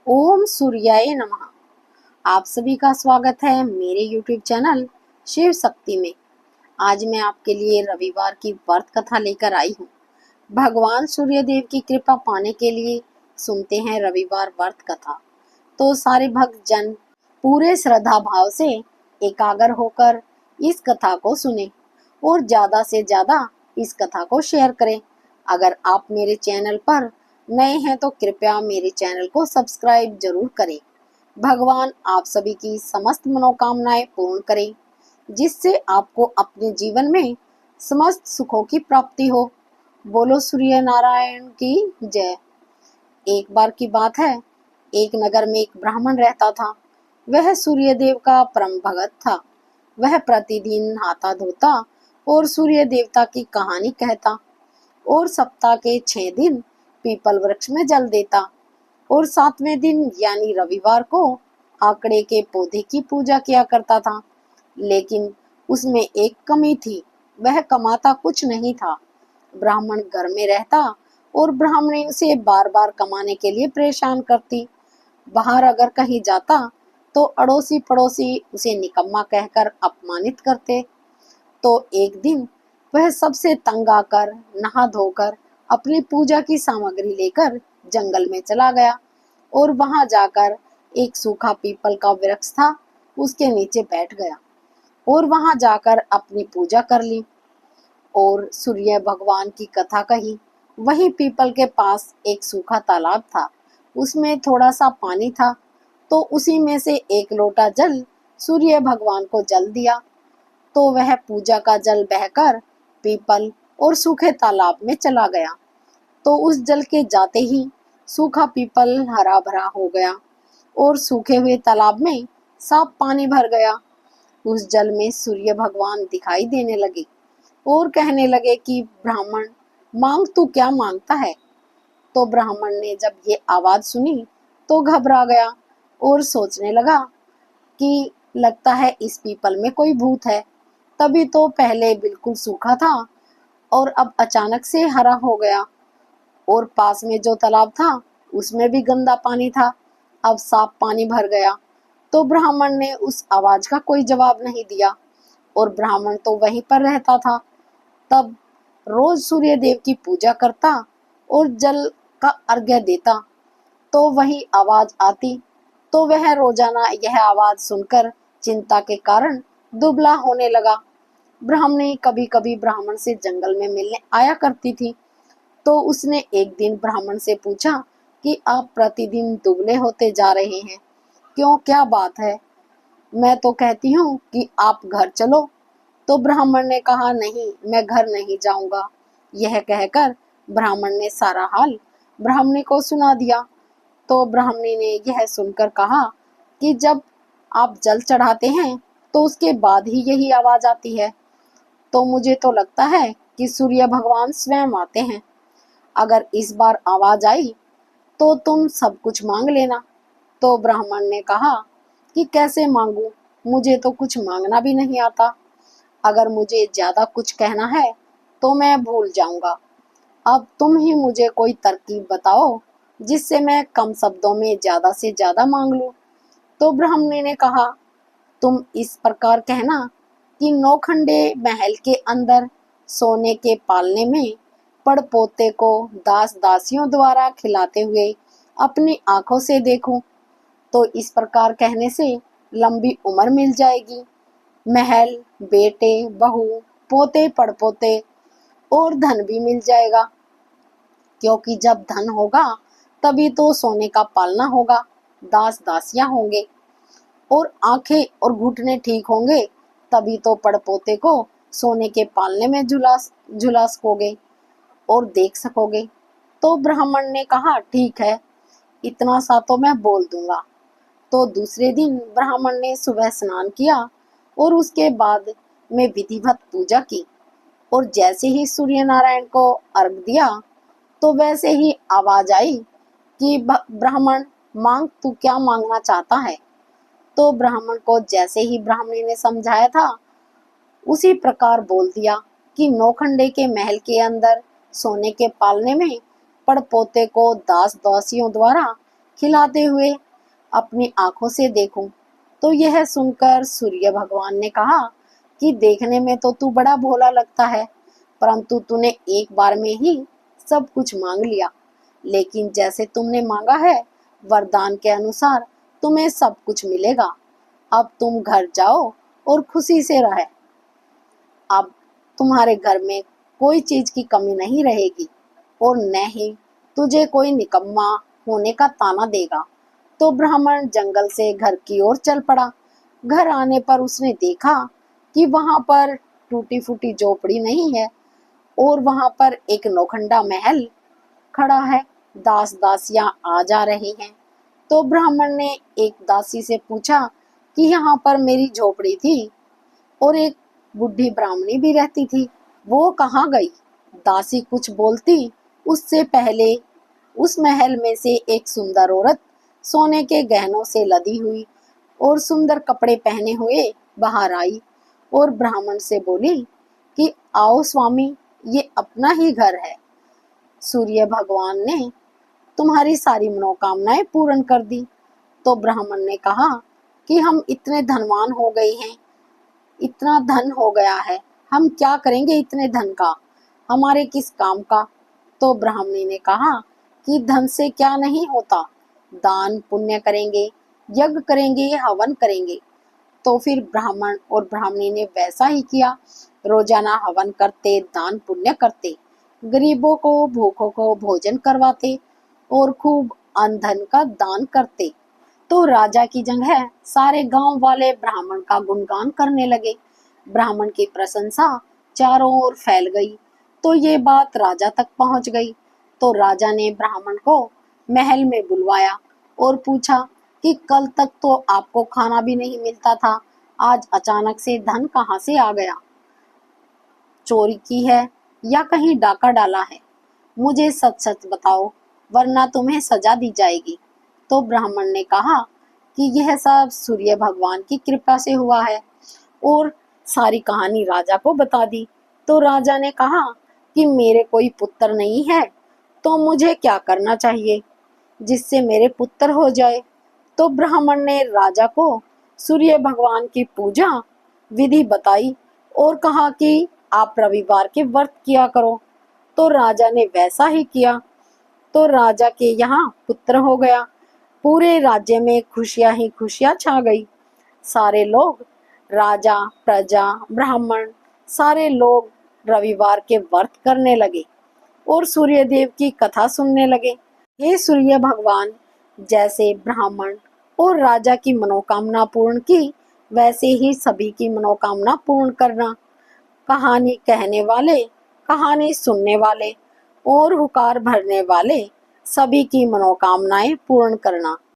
ओम सूर्याय नमः। आप सभी का स्वागत है मेरे YouTube चैनल शिव शक्ति में। आज मैं आपके लिए रविवार की व्रत कथा लेकर आई हूँ। भगवान सूर्य देव की कृपा पाने के लिए सुनते हैं रविवार व्रत कथा। तो सारे भक्त जन पूरे श्रद्धा भाव से एकाग्र होकर इस कथा को सुने और ज्यादा से ज्यादा इस कथा को शेयर करें। अगर आप मेरे चैनल पर नए हैं तो कृपया मेरे चैनल को सब्सक्राइब जरूर करें। भगवान आप सभी की समस्त मनोकामनाएं पूर्ण करें, जिससे आपको अपने जीवन में समस्त सुखों की प्राप्ति हो। बोलो सूर्य नारायण की जय। एक बार की बात है, एक नगर में एक ब्राह्मण रहता था। वह सूर्य देव का परम भगत था। वह प्रतिदिन नहाता धोता और सूर्य देवता की कहानी कहता और सप्ताह के 6 दिन पीपल वृक्ष में जल देता और 7वें दिन यानी रविवार को आकड़े के पौधे की पूजा किया करता था। लेकिन उसमें एक कमी थी, वह कमाता कुछ नहीं था। ब्राह्मण घर में रहता और ब्राह्मणी उसे बार बार कमाने के लिए परेशान करती। बाहर अगर कहीं जाता तो अड़ोसी पड़ोसी उसे निकम्मा कहकर अपमानित करते। तो एक दिन वह सबसे तंग आकर नहा धोकर अपनी पूजा की सामग्री लेकर जंगल में चला गया और वहां जाकर एक सूखा पीपल का वृक्ष था, उसके नीचे बैठ गया और वहां जाकर अपनी पूजा कर ली और सूर्य भगवान की कथा कही। वही पीपल के पास एक सूखा तालाब था, उसमें थोड़ा सा पानी था, तो उसी में से एक लोटा जल सूर्य भगवान को जल दिया। तो वह पूजा का जल बहकर पीपल और सूखे तालाब में चला गया। तो उस जल के जाते ही सूखा पीपल हरा भरा हो गया और सूखे हुए तालाब में साफ पानी भर गया। उस जल में सूर्य भगवान दिखाई देने लगे और कहने लगे कि ब्राह्मण, मांग तू क्या मांगता है। तो ब्राह्मण ने जब ये आवाज सुनी तो घबरा गया और सोचने लगा कि लगता है इस पीपल में कोई भूत है। तभी तो पहले बिल्कुल सूखा था और अब अचानक से हरा हो गया और पास में जो तालाब था उसमें भी गंदा पानी था, अब साफ पानी भर गया। तो ब्राह्मण ने उस आवाज का कोई जवाब नहीं दिया और ब्राह्मण तो वहीं पर रहता था। तब रोज सूर्य देव की पूजा करता और जल का अर्घ्य देता, तो वही आवाज आती। तो वह रोजाना यह आवाज सुनकर चिंता के कारण दुबला होने लगा। ब्राह्मणी कभी कभी ब्राह्मण से जंगल में मिलने आया करती थी। तो उसने एक दिन ब्राह्मण से पूछा कि आप प्रतिदिन दुबले होते जा रहे हैं, क्यों, क्या बात है। मैं तो कहती हूँ कि आप घर चलो। तो ब्राह्मण ने कहा, नहीं, मैं घर नहीं जाऊंगा। यह कहकर ब्राह्मण ने सारा हाल ब्राह्मणी को सुना दिया। तो ब्राह्मणी ने यह सुनकर कहा कि जब आप जल चढ़ाते हैं तो उसके बाद ही यही आवाज आती है, तो मुझे तो लगता है कि सूर्य भगवान स्वयं आते हैं। अगर इस बार आवाज आई तो तुम सब कुछ मांग लेना। तो ब्राह्मण ने कहा कि कैसे मांगू, मुझे तो कुछ मांगना भी नहीं आता। अगर मुझे ज्यादा कुछ कहना है तो मैं भूल जाऊंगा। अब तुम ही मुझे कोई तरकीब बताओ जिससे मैं कम शब्दों में ज्यादा से ज्यादा मांग लूं। तो ब्राह्मणी ने कहा, तुम इस प्रकार कहना कि नौखंडे महल के अंदर सोने के पालने में पड़पोते को दास दासियों द्वारा खिलाते हुए अपनी आंखों से देखूं। तो इस प्रकार कहने से लंबी उम्र मिल जाएगी, महल, बेटे, बहू, पोते पड़पोते और धन भी मिल जाएगा, क्योंकि जब धन होगा तभी तो सोने का पालना होगा, दास दासियां होंगे, और आंखें और घुटने ठीक होंगे तभी तो पड़पोते को सोने के पालने में झुला सकोगे और देख सकोगे। तो ब्राह्मण ने कहा, ठीक है, इतना सा तो मैं बोल दूंगा। तो दूसरे दिन ब्राह्मण ने सुबह स्नान किया और उसके बाद में विधिवत पूजा की और जैसे ही सूर्य नारायण को अर्घ दिया तो वैसे ही आवाज आई कि ब्राह्मण, मांग, तू क्या मांगना चाहता है। तो ब्राह्मण को जैसे ही ब्राह्मणी ने समझाया था उसी प्रकार बोल दिया कि नौखंडे के महल के अंदर सोने के पालने में पड़पोते को दास दासियों द्वारा खिलाते हुए अपनी आंखों से देखूं। तो यह सुनकर सूर्य भगवान ने कहा कि देखने में तो तू बड़ा भोला लगता है, परंतु तूने एक बार में ही सब कुछ मांग लिया। लेकिन जैसे तुमने मांगा है, वरदान के अनुसार तुम्हें सब कुछ मिलेगा। अब तुम घर जाओ और खुशी से रहे। अब तुम्हारे घर में कोई चीज की कमी नहीं रहेगी और न ही तुझे कोई निकम्मा होने का ताना देगा। तो ब्राह्मण जंगल से घर की ओर चल पड़ा। घर आने पर उसने देखा कि वहां पर टूटी फूटी झोपड़ी नहीं है और वहां पर एक नौखंडा महल खड़ा है। दास दासियां आ जा रही हैं। तो ब्राह्मण ने एक दासी से पूछा कि यहाँ पर मेरी झोपड़ी थी और एक बुढ़ी ब्राह्मणी भी रहती थी, वो कहाँ गई? दासी कुछ बोलती उससे पहले उस महल में से एक सुंदर औरत सोने के गहनों से लदी हुई और सुंदर कपड़े पहने हुए बाहर आई और ब्राह्मण से बोली कि आओ स्वामी, ये अपना ही घर है। सूर्य भगवान ने तुम्हारी सारी मनोकामनाएं पूर्ण कर दी। तो ब्राह्मण ने कहा कि हम इतने धनवान हो गए हैं, इतना धन हो गया है, हम क्या करेंगे इतने धन का, हमारे किस काम का? तो ब्राह्मणी ने कहा कि धन से क्या नहीं होता, दान पुण्य करेंगे, यज्ञ करेंगे, हवन करेंगे। तो फिर ब्राह्मण और ब्राह्मणी ने वैसा ही किया। रोजाना हवन करते, दान पुण्य करते, गरीबों को भूखों को भोजन करवाते और खूब अन्न धन का दान करते। तो राजा की जगह सारे गांव वाले ब्राह्मण का गुणगान करने लगे। ब्राह्मण की प्रशंसा चारों ओर फैल गई। तो ये बात राजा तक पहुंच गई। तो राजा ने ब्राह्मण को महल में बुलवाया और पूछा कि कल तक तो आपको खाना भी नहीं मिलता था, आज अचानक से धन कहाँ से आ गया? चोरी की है या कहीं डाका डाला है? मुझे सच सच बताओ, वरना तुम्हें सजा दी जाएगी। तो ब्राह्मण ने कहा कि यह सब सूर्य भगवान की कृपा से हुआ है और सारी कहानी राजा को बता दी। तो राजा ने कहा कि मेरे कोई पुत्र नहीं है, तो मुझे क्या करना चाहिए जिससे मेरे पुत्र हो जाए? तो ब्राह्मण ने राजा को सूर्य भगवान की पूजा विधि बताई और कहा कि आप रविवार के व्रत किया करो। तो राजा ने वैसा ही किया। तो राजा के यहाँ पुत्र हो गया। पूरे राज्य में खुशियां ही खुशियां छा गई। सारे लोग, राजा, प्रजा, ब्राह्मण, सारे लोग रविवार के व्रत करने लगे और सूर्य देव की कथा सुनने लगे। हे सूर्य भगवान, जैसे ब्राह्मण और राजा की मनोकामना पूर्ण की, वैसे ही सभी की मनोकामना पूर्ण करना। कहानी कहने वाले, कहानी सुनने वाले और हुकार भरने वाले सभी की मनोकामनाएं पूर्ण करना।